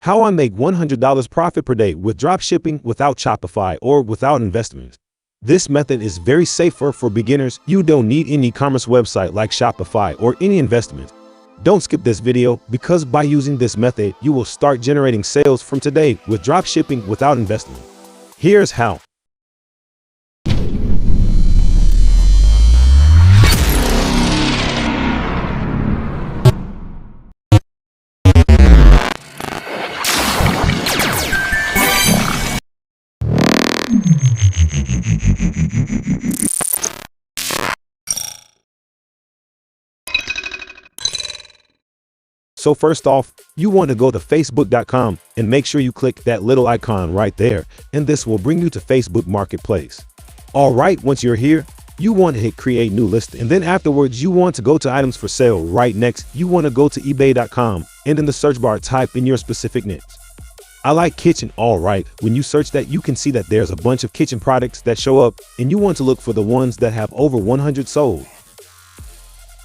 How I make $100 profit per day with dropshipping without Shopify or without investments. This method is very safer for beginners. You don't need any e-commerce website like Shopify or any investment. Don't skip this video because by using this method, you will start generating sales from today with dropshipping without investment. Here's how. So first off, you want to go to facebook.com and make sure you click that little icon right there, and this will bring you to Facebook Marketplace. All right, once you're here, you want to hit create new listing, and then afterwards you want to go to items for sale. Right next, you want to go to ebay.com and in the search bar type in your specific niche. I like kitchen. All right, when you search that, you can see that there's a bunch of kitchen products that show up, and you want to look for the ones that have over 100 sold.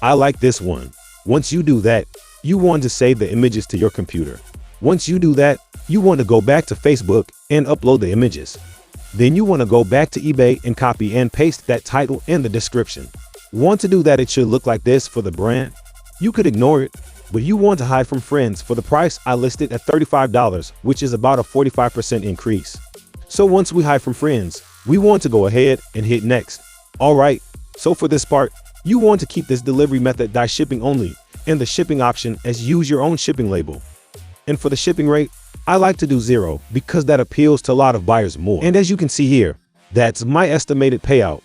I like this one. Once you do that, you want to save the images to your computer. Once you do that, you want to go back to Facebook and upload the images. Then you want to go back to eBay and copy and paste that title and the description. Want to do that, it should look like this for the brand. You could ignore it, but you want to hide from friends for the price I listed at $35, which is about a 45% increase. So once we hide from friends, we want to go ahead and hit next. All right, so for this part, you want to keep this delivery method shipping only, and the shipping option as use your own shipping label. And for the shipping rate, I like to do 0 because that appeals to a lot of buyers more. And as you can see here, that's my estimated payout.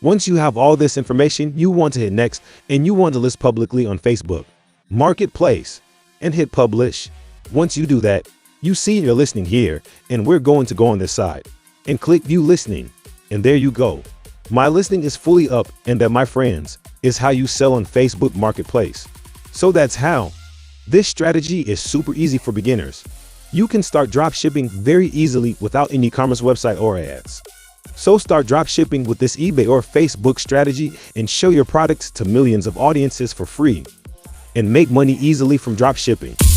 Once you have all this information, you want to hit next, and you want to list publicly on Facebook Marketplace and hit publish. Once you do that, you see your listing here, and we're going to go on this side and click view listing, and there you go. My listing is fully up, and that, my friends, is how you sell on Facebook Marketplace. So that's how. This strategy is super easy for beginners. You can start dropshipping very easily without any e-commerce website or ads. So start dropshipping with this eBay or Facebook strategy and show your products to millions of audiences for free and make money easily from dropshipping.